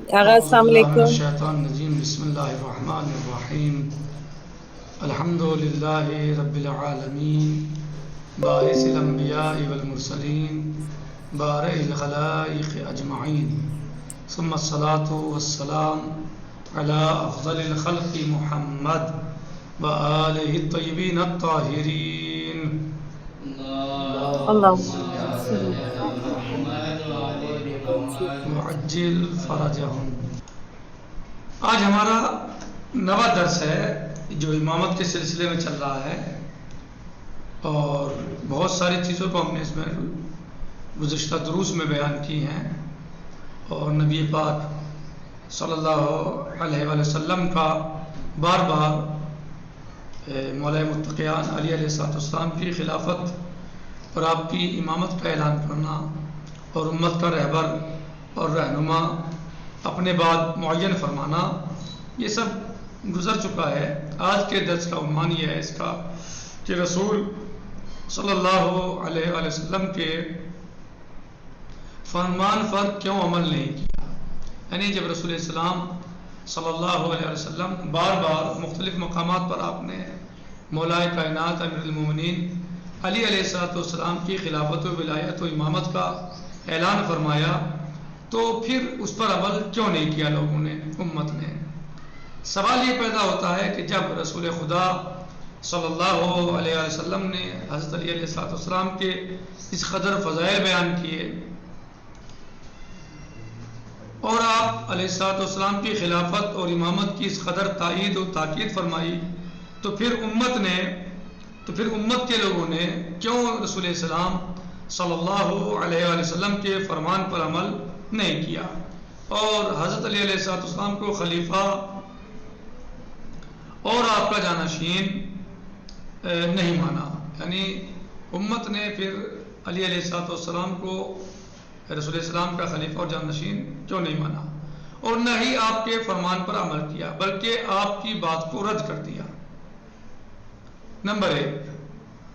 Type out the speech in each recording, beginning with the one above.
آغا اعوذ السلام باللہ من علیکم. الشیطان الرجیم بسم اللہ الرحمن الرحیم الحمد للہ رب العالمین باعث الانبیاء والمرسلین بارئ الخلائق اجمعین ثم الصلاة والسلام علی افضل الخلق محمد وآلہ الطیبین الطاہرین اللہم اللهم صلی صل على محمد وعلى ال محمد وعجل فرجہم۔ آج ہمارا نواں درس ہے جو امامت کے سلسلے میں چل رہا ہے، اور بہت ساری چیزوں کو ہم نے اس میں گزشتہ دروس میں بیان کی ہیں، اور نبی پاک صلی اللہ علیہ وآلہ وسلم کا بار بار مولا متقیان علی علیہ السلام کی خلافت اور آپ کی امامت کا اعلان کرنا، اور امت کا رہبر اور رہنما اپنے بعد معین فرمانا، یہ سب گزر چکا ہے۔ آج کے درس کا عنوان یہ ہے اس کا کہ رسول صلی اللہ علیہ وآلہ وسلم کے فرمان پر کیوں عمل نہیں کیا، یعنی جب رسول اسلام صلی اللہ علیہ وسلم بار بار مختلف مقامات پر آپ نے مولا کائنات امیر المومنین علی علیہ السلام کی خلافت و ولایت و امامت کا اعلان فرمایا، تو پھر اس پر عمل کیوں نہیں کیا لوگوں نے، امت نے؟ سوال یہ پیدا ہوتا ہے کہ جب رسول خدا صلی اللہ علیہ وسلم نے حضرت علی علیہ السلام کے اس قدر فضائل بیان کیے، اور آپ علیہ السلام کی خلافت اور امامت کی اس قدر تائید و تاکید فرمائی، تو پھر امت کے لوگوں نے کیوں رسول اسلام صلی اللہ علیہ وآلہ وسلم کے فرمان پر عمل نہیں کیا اور حضرت علی علیہ السلام کو خلیفہ اور آپ کا جانشین نہیں مانا؟ یعنی امت نے پھر علی علیہ السلام کو رسول اسلام کا خلیفہ اور جانشین کیوں نہیں مانا، اور نہ ہی آپ کے فرمان پر عمل کیا بلکہ آپ کی بات کو رد کر دیا؟ نمبر 1،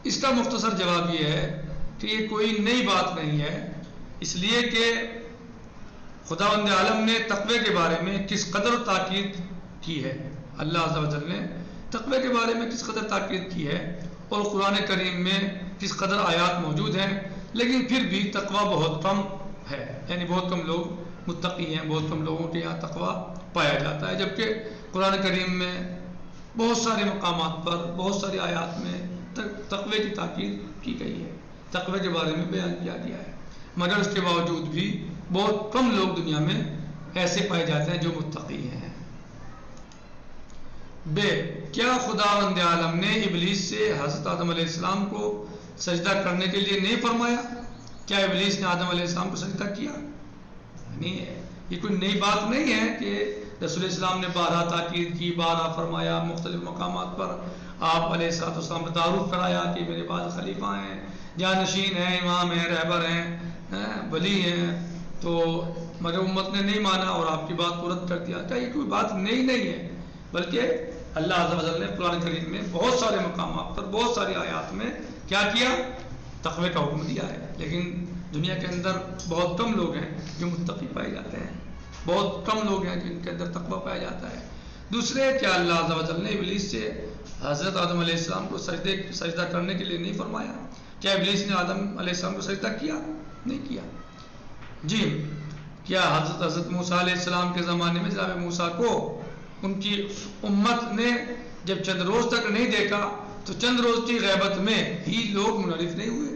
اس کا مختصر جواب یہ ہے کہ یہ کوئی نئی بات نہیں ہے، اس لیے کہ خداوند عالم نے تقوی کے بارے میں کس قدر تاکید کی ہے، اللہ عز و جل نے تقوی کے بارے میں کس قدر تاکید کی ہے، اور قرآن کریم میں کس قدر آیات موجود ہیں، لیکن پھر بھی تقوی بہت کم ہے، یعنی بہت کم لوگ متقی ہیں، بہت کم لوگوں کے یہاں تقوی پایا جاتا ہے، جبکہ قرآن کریم میں بہت سارے مقامات پر بہت ساری آیات میں تقوی کی تاکید کی گئی ہے، تقوی کے بارے میں بیان کیا گیا ہے، مگر اس کے باوجود بھی بہت کم لوگ دنیا میں ایسے پائے جاتے ہیں جو متقی ہیں۔ کیا خداوند عالم نے ابلیس سے حضرت آدم علیہ السلام کو سجدہ کرنے کے لیے نہیں فرمایا؟ کیا ابلیس نے آدم علیہ السلام کو سجدہ کیا؟ نہیں ہے، یہ کوئی نئی بات نہیں ہے کہ رسول اسلام نے بارہا تاکید کی، بارہا فرمایا، مختلف مقامات پر آپ علیہ السلام نے تعارف کرایا کہ میرے بعد خلیفہ ہیں، جانشین ہیں، امام ہیں، رہبر ہیں، ولی ہیں، تو مگر امت نے نہیں مانا اور آپ کی بات کو رد کر دیا۔ کیا یہ کوئی بات نئی نہیں ہے، بلکہ اللہ عز و جل نے قرآن کریم میں بہت سارے مقامات پر بہت ساری آیات میں کیا کیا؟ تقوی کا حکم دیا ہے، لیکن دنیا کے اندر بہت کم لوگ ہیں جو متقی پائے جاتے ہیں، بہت کم لوگ ہیں جن کے اندر تقوی پایا جاتا ہے۔ دوسرے، کیا اللہ عز و جل نے ابلیس سے حضرت آدم علیہ السلام کو سجدہ کرنے کے لیے نہیں فرمایا؟ کیا ابلیس نے آدم علیہ السلام کو سجدہ کیا؟ نہیں کیا۔ جی، کیا حضرت موسیٰ علیہ السلام کے زمانے میں جناب موسیٰ کو ان کی امت نے جب چند روز تک نہیں دیکھا تو چند روز کی غیبت میں ہی لوگ منحرف نہیں ہوئے؟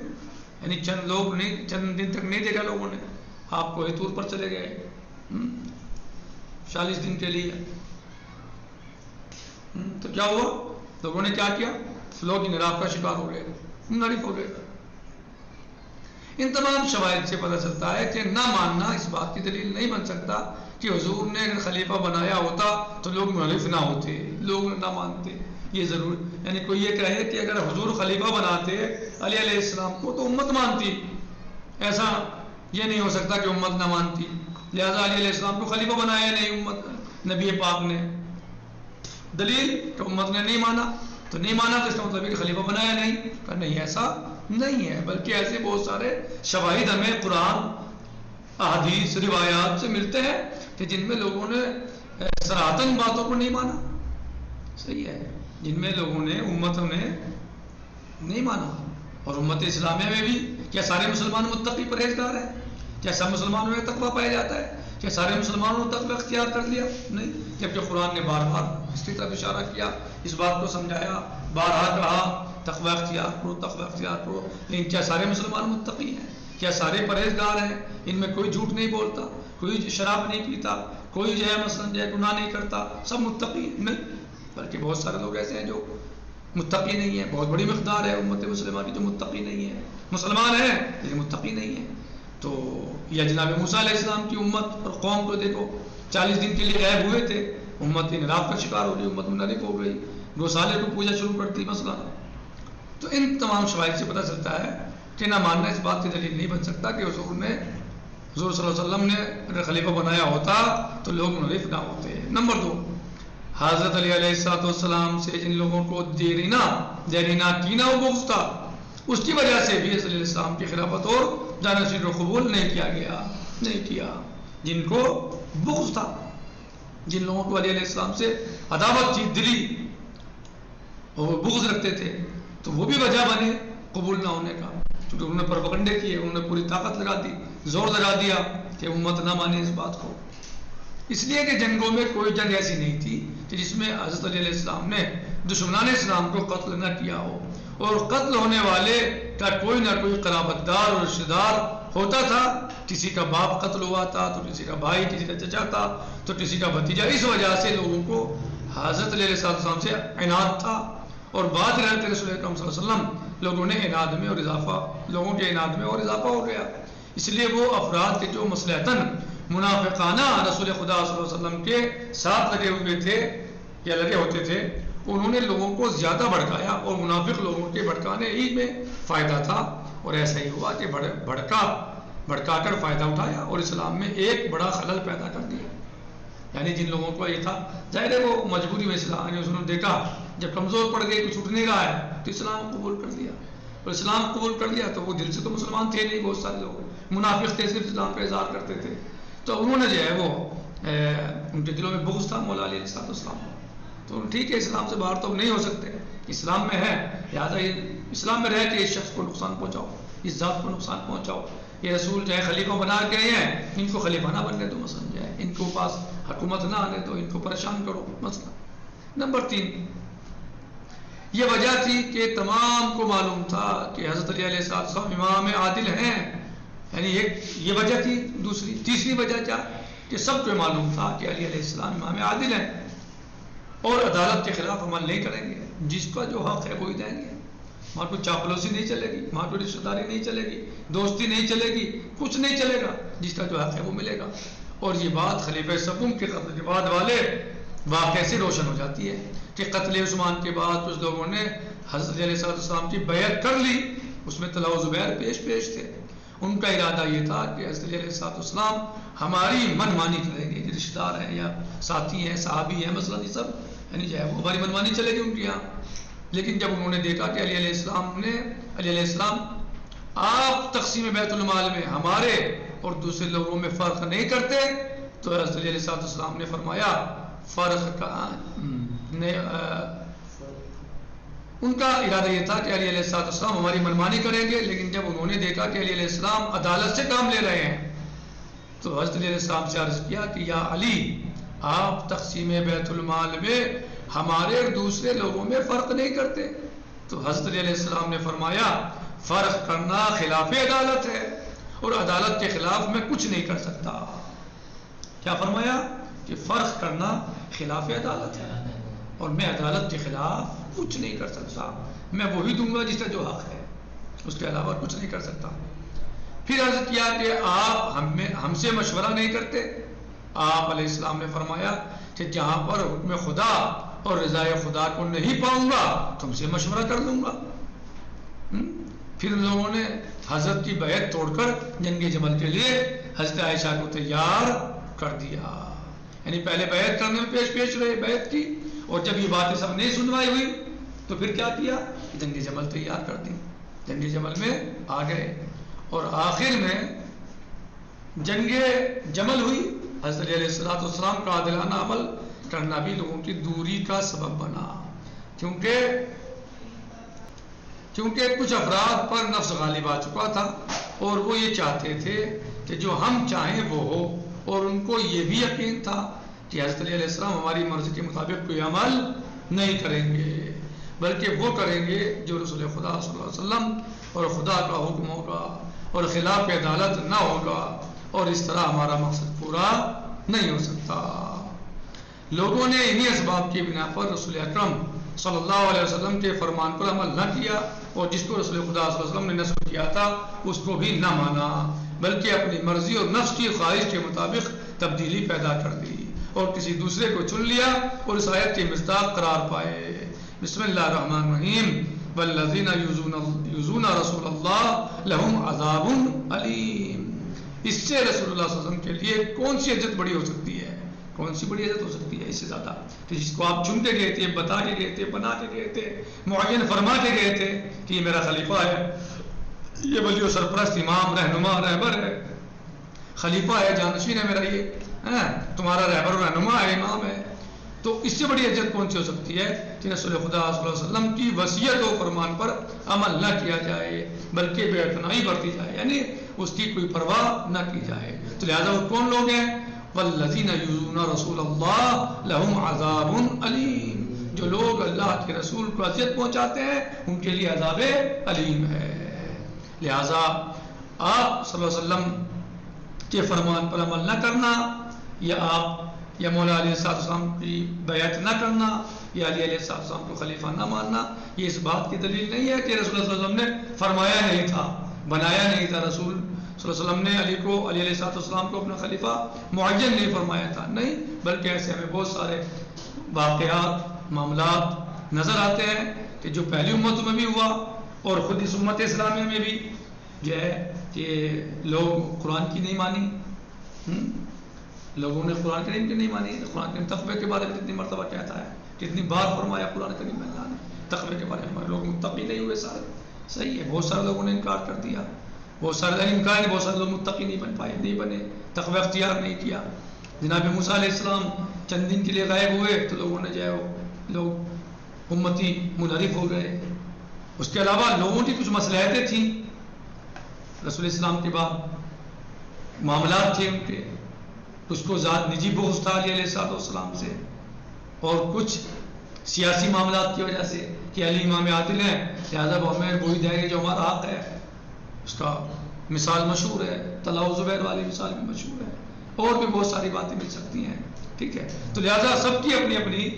یعنی چند دن تک نہیں دیکھا لوگوں نے، آپ کوہ طور پر چلے گئے 40 دن کے لیے، تو کیا ہوا؟ لوگوں نے کیا کیا؟ لوگ انحراف کا شکار ہو گئے، منحرف ہو گئے۔ ان تمام شواہد سے پتہ چلتا ہے کہ نہ ماننا اس بات کی دلیل نہیں بن سکتا کہ حضور نے اگر خلیفہ بنایا ہوتا تو لوگ منحرف نہ ہوتے، لوگ نہ مانتے۔ یہ ضرور، یعنی کوئی یہ کہے کہ اگر حضور خلیفہ بناتے علی علیہ السلام کو تو امت مانتی، ایسا یہ نہیں ہو سکتا کہ امت نہ مانتی، لہذا علی علیہ السلام کو خلیفہ بنایا نہیں امت نبی پاک نے۔ دلیل کہ امت نے نہیں مانا، تو نہیں مانا تو اس کا مطلب ہے کہ خلیفہ بنایا نہیں، کہ نہیں، ایسا نہیں ہے، بلکہ ایسے بہت سارے شواہد ہمیں قرآن، احادیث، روایات سے ملتے ہیں کہ جن میں لوگوں نے سراہتن باتوں کو نہیں مانا. صحیح ہے, جن میں لوگوں نے امتوں نے نہیں مانا. اور امت اسلامیہ میں بھی کیا سارے مسلمان متقی پرہیزگار ہیں؟ کیا سب مسلمانوں میں تقویٰ پایا جاتا ہے؟ کیا سارے مسلمانوں نے تقویٰ اختیار کر لیا؟ نہیں. جبکہ قرآن نے بار بار اس کی طرف اشارہ کیا, اس بات کو سمجھایا, بارہا کہا تقویٰ اختیار کرو, تقویٰ اختیار کرو. لیکن کیا سارے مسلمان متقی ہیں؟ کیا سارے پرہیزگار ہیں؟ ان میں کوئی جھوٹ نہیں بولتا, کوئی شراب نہیں پیتا, کوئی جو ہے مثلاً جو ہے گناہ نہیں کرتا, سب متقی ہیں؟ نہیں, بلکہ بہت سارے لوگ ایسے ہیں جو متقی نہیں ہیں. بہت بڑی مقدار ہے امت مسلمہ کی جو متقی نہیں ہے, مسلمان ہیں لیکن متقی نہیں ہیں. تو یا جناب موسیٰ علیہ السلام کی امت اور قوم کو دیکھو, 40 دن کے لیے غائب ہوئے تھے, امت انحراف کا شکار ہو گئی, امت منحرف ہو گئی, گوسالے کو پوجا شروع کرتی مثلا. تو ان تمام شواہد سے پتہ چلتا ہے کہ نہ ماننا اس بات کی دلیل نہیں بن سکتا کہ حضور صلی اللہ علیہ وسلم نے اگر خلیفہ بنایا ہوتا تو لوگ منحرف نہ ہوتے. نمبر 2, حضرت علی علیہ السلام سے جن لوگوں کو دیرینہ کینہ و بغض تھا, اس کی وجہ سے بھی علیہ السلام کی خلافت اور جانشین کو قبول نہیں کیا گیا. نہیں کیا. جن کو بغض تھا, جن لوگوں کو علی علیہ السلام سے عداوت تھی, دلی اور بغض رکھتے تھے, تو وہ بھی وجہ بنے قبول نہ ہونے کا, کیونکہ انہوں نے پروپیگنڈے کیے, انہوں نے پوری طاقت لگا دی, زور لگا دیا کہ امت نہ مانے اس بات کو. اس لیے کہ جنگوں میں کوئی جنگ ایسی نہیں تھی کہ جس میں حضرت علیہ السلام نے دشمنان اسلام کو قتل نہ کیا ہو, اور قتل ہونے والے کا کوئی نہ کوئی قرابت دار اور رشتہ دار ہوتا تھا. کسی کا باپ قتل ہوا تھا تو کسی کا بھائی, کسی کا چچا تھا تو کسی کا بھتیجا. اس وجہ سے لوگوں کو حضرت علیہ السلام سے عناد تھا, اور بعد رحمت رسول اکرم صلی اللہ علیہ وسلم لوگوں نے عناد میں اور اضافہ, لوگوں کے عناد میں اور اضافہ ہو گیا. اس لیے وہ افراد کے جو مصلحتاً منافقانہ رسول خدا صلی اللہ علیہ وسلم کے ساتھ لگے ہوئے تھے یا لگے ہوتے تھے, انہوں نے لوگوں کو زیادہ بھڑکایا, اور منافق لوگوں کے بھڑکانے ہی میں فائدہ تھا. اور ایسا ہی ہوا کہ بھڑکا کر فائدہ اٹھایا اور اسلام میں ایک بڑا خلل پیدا کر دیا. یعنی جن لوگوں کو یہ تھا, ظاہر ہے وہ مجبوری میں اسلام, یعنی انہوں نے دیکھا جب کمزور پڑ گئے, کچھ اٹھ نہیں رہا ہے, تو اسلام قبول کر لیا. اور اسلام قبول کر لیا تو وہ دل سے تو مسلمان تھے نہیں, بہت سارے لوگ منافق تھے, صرف اسلام کا اظہار کرتے تھے. تو انہوں نے جو ہے وہ ان کے دلوں میں بغض تھا مولا علیہ السلام. تو ٹھیک ہے, اسلام سے باہر تو ہم نہیں ہو سکتے, اسلام میں ہے, لہٰذا اسلام میں رہ کے اس شخص کو نقصان پہنچاؤ, اس ذات کو نقصان پہنچاؤ. یہ رسول جو ہے خلیفہ بنا کے ہیں, ان کو خلیفہ نہ بننے دو مثلا, جو ہے ان کو پاس حکومت نہ آنے دو, ان کو پریشان کرو مثلا. نمبر 3, یہ وجہ تھی کہ تمام کو معلوم تھا کہ حضرت علی علیہ السلام امام عادل ہیں. یعنی یہ وجہ تھی. تیسری وجہ کیا, کہ سب کو معلوم تھا کہ علی علیہ السلام امام عادل ہیں, اور عدالت کے خلاف عمل نہیں کریں گے. جس کا جو حق ہے وہی دیں گے. وہاں کوئی چاپلوسی نہیں چلے گی, وہاں کوئی رشتہ داری نہیں چلے گی, دوستی نہیں چلے گی, کچھ نہیں چلے گا. جس کا جو حق ہے وہ ملے گا. اور یہ بات خلیفہ سوم کے قتل کے بعد والے واقعے سے روشن ہو جاتی ہے کہ قتل عثمان کے بعد کچھ لوگوں نے حضرت علیہ السلام کی بیعت کر لی. اس میں طلحہ و زبیر پیش تھے. ان کا ارادہ یہ تھا کہ حضرت علیہ السلام ہماری من مانی کریں گے, رشتہ دار ہیں یا ساتھی ہیں, صحابی ہیں مثلا, یہ سب یعنی جو ہے وہ ہماری من مانی چلے گی ان کے یہاں. لیکن جب انہوں نے دیکھا کہ علی علیہ السلام آپ تقسیم بیت المال میں ہمارے اور دوسرے لوگوں میں فرق نہیں کرتے, تو حضرت علیہ السلام نے فرمایا فرق کا ان کا ارادہ یہ تھا کہ علی علیہ السلام ہماری منمانی کریں گے. لیکن جب انہوں نے دیکھا کہ علی علیہ السلام عدالت سے کام لے رہے ہیں, تو حضرت علیہ السلام سے عرض کیا کہ یا علی, آپ تقسیم بیت المال میں ہمارے اور دوسرے لوگوں میں فرق نہیں کرتے. تو حضرت علیہ السلام نے فرمایا فرق کرنا خلاف عدالت ہے, اور عدالت کے خلاف میں کچھ نہیں کر سکتا. کیا فرمایا کہ فرق کرنا خلاف عدالت ہے, اور میں عدالت کے خلاف کچھ نہیں کر سکتا. میں وہی دوں گا جس کا جو حق ہے, اس کے علاوہ کچھ نہیں کر سکتا. پھر عرض کیا کہ آپ ہم سے مشورہ نہیں کرتے. آپ علیہ السلام نے فرمایا کہ جہاں پر حکم خدا اور رضائے خدا کو نہیں پاؤں گا تم سے مشورہ کر لوں گا. پھر ان لوگوں نے حضرت کی بیعت توڑ کر جنگ جمل کے لیے حضرت عائشہ کو تیار کر دیا. یعنی پہلے بیعت کرنے میں پیش رہے, بیعت کی, اور جب یہ باتیں سب نہیں سنوائی ہوئی تو پھر کیا کیا, جنگ جمل تیار کر دی, جنگ جمل میں آ گئے. اور آخر میں جنگ جمل ہوئی حضرت علی علیہ السلام کا عادلانہ عمل کرنا بھی لوگوں کی دوری کا سبب بنا، کیونکہ کچھ افراد پر نفس غالب آ چکا تھا اور وہ یہ چاہتے تھے کہ جو ہم چاہیں وہ ہو، اور ان کو یہ بھی یقین تھا کہ حضرت علی علیہ السلام ہماری مرضی کے مطابق کوئی عمل نہیں کریں گے، بلکہ وہ کریں گے جو رسول خدا صلی اللہ علیہ وسلم اور خدا کا حکم ہوگا اور خلاف عدالت نہ ہوگا، اور اس طرح ہمارا مقصد پورا نہیں ہو سکتا۔ لوگوں نے انہی اسباب کی بنا پر رسول اکرم صلی اللہ علیہ وسلم کے فرمان پر عمل نہ کیا، اور جس کو رسول خدا صلی اللہ علیہ وسلم نے نصب کیا تھا اس کو بھی نہ مانا، بلکہ اپنی مرضی اور نفس کی خواہش کے مطابق تبدیلی پیدا کر دی اور کسی دوسرے کو چن لیا اور اس آیت کے مصداق قرار پائے۔ بسم اللہ الرحمن الرحیم، والذین یؤذون رسول اللہ لہم عذاب علیم۔ اس سے رسول اللہ صلی اللہ علیہ وسلم کے لیے کون سی عزت بڑی ہو سکتی ہے؟ کون سی بڑی عزت ہو سکتی ہے اس سے زیادہ کہ جس کو آپ چن کے گئے تھے، بتا کے گئے تھے، بنا کے گئے تھے، معین فرما کے گئے تھے کہ یہ میرا خلیفہ ہے، یہ ولی و سرپرست، امام، رہنما، رہبر ہے، خلیفہ ہے، جانشین ہے میرا، یہ تمہارا رہبر و رہنما ہے، امام ہے، تو اس سے بڑی عزت کون سی ہو سکتی ہے کہ رسول خدا صلی اللہ علیہ وسلم کی وصیت و فرمان پر عمل نہ کیا جائے بلکہ بے اعتنائی برتی جائے، یعنی اس کی کوئی پرواہ نہ کی جائے۔ تو لہٰذا وہ کون لوگ ہیں؟ والذین یؤذون رسول اللہ لہم عذاب علیم، جو لوگ اللہ کے رسول کو اذیت پہنچاتے ہیں ان کے لیے عذاب علیم ہے۔ لہٰذا آپ صلی اللہ علیہ وسلم کے فرمان پر عمل نہ کرنا، یا مولا علیہ السلام کی بیعت نہ کرنا، یا علی علیہ السلام کو خلیفہ نہ ماننا، یہ اس بات کی دلیل نہیں ہے کہ رسول اللہ صلی اللہ علیہ وسلم نے فرمایا نہیں تھا، بنایا نہیں تھا، رسول صلی اللہ علیہ وسلم نے علی علیہ السلام کو اپنا خلیفہ معین نہیں فرمایا تھا، نہیں، بلکہ ایسے ہمیں بہت سارے واقعات، معاملات نظر آتے ہیں کہ جو پہلی امتوں میں بھی ہوا اور خود اس امت اسلامیہ میں بھی جو ہے کہ لوگ قرآن کی نہیں مانی، لوگوں نے قرآن کریم کی نہیں مانی۔ قرآن کریم تقوی کے بارے میں کتنی مرتبہ کہتا ہے، کتنی بار فرمایا قرآن کریم میں اللہ نے تقوی کے بارے میں، لوگ متقی نہیں ہوئے سارے، صحیح ہے، بہت سارے لوگوں نے انکار کر دیا، بہت سارے انکار، بہت سارے لوگ متقی نہیں بن پائے، نہیں بنے، تقوی اختیار نہیں کیا۔ جناب موسیٰ علیہ السلام چند دن کے لیے غائب ہوئے تو لوگوں نے جو ہے لوگ امتی منحرف ہو گئے۔ اس کے علاوہ لوگوں کی کچھ مصلحتیں تھیں، رسول اسلام کے بعد معاملات تھے ان کے، اس کو ذات نجی بغض تھا علی علیہ السلام سے، اور کچھ سیاسی معاملات کی وجہ سے کہ علی امام عادل ہیں لہٰذا ہمیں وہی دیں گے جو ہمارا حق ہے، اس کا مثال مشہور ہے، طلحہ و زبیر والی مثال بھی مشہور ہے، اور بھی بہت ساری باتیں مل سکتی ہیں، ٹھیک ہے۔ تو لہٰذا سب کی اپنی اپنی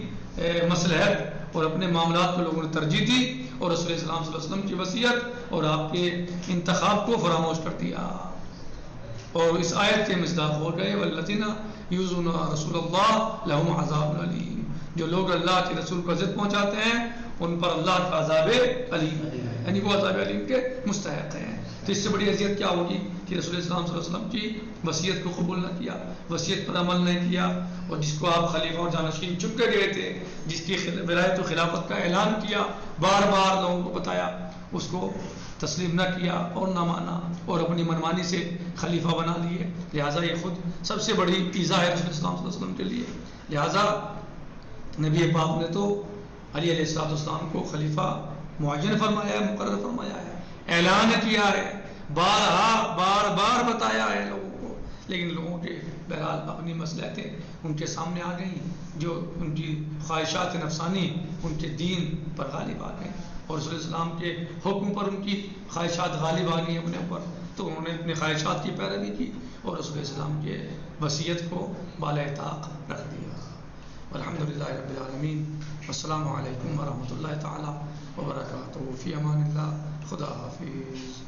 مصلحت اور اپنے معاملات کو لوگوں نے ترجیح دی، اور رسول اسلام صلی اللہ علیہ وسلم کی وصیت اور آپ کے انتخاب کو فراموش کر دیا، اور اس آیت کے مصداق ہو گئے والذین یؤذون رسول اللہ لہم عذاب علیم، جو لوگ اللہ کے رسول کو اذیت پہنچاتے ہیں ان پر اللہ کا عذاب علیم ہے، یعنی وہ عذاب علیم کے مستحق ہیں۔ تو اس سے بڑی اذیت کیا ہوگی کہ رسول اسلام صلی اللہ علیہ وسلم کی وصیت کو قبول نہ کیا، وصیت پر عمل نہیں کیا، اور جس کو آپ خلیفہ اور جانشین چن کے گئے تھے، جس کی ولایت و خلافت کا اعلان کیا، بار بار لوگوں کو بتایا، اس کو تسلیم نہ کیا اور نہ مانا اور اپنی منمانی سے خلیفہ بنا لیے، لہٰذا یہ خود سب سے بڑی ایذا ہے رسول اسلام صلی اللہ علیہ وسلم کے لیے۔ لہٰذا نبی پاک نے تو علی علیہ السلام کو خلیفہ معین فرمایا ہے، مقرر فرمایا ہے، اعلان کیا ہے، بار بار بتایا ہے لوگوں کو، لیکن لوگوں کے بہرحال اپنی مصلحتیں ان کے سامنے آ گئیں، جو ان کی خواہشات نفسانی ان کے دین پر غالب آ گئیں، اور رسول اسلام کے حکم پر ان کی خواہشات غالب آ گئی اپنے اوپر، تو انہوں نے اپنی خواہشات کی پیروی کی اور رسول اسلام کے وصیت کو بالائے طاق رکھ دیا۔ الحمدللہ رب العالمین، والسلام علیکم ورحمۃ اللہ تعالی وبرکاتہ، فی امان اللہ، خدا حافظ۔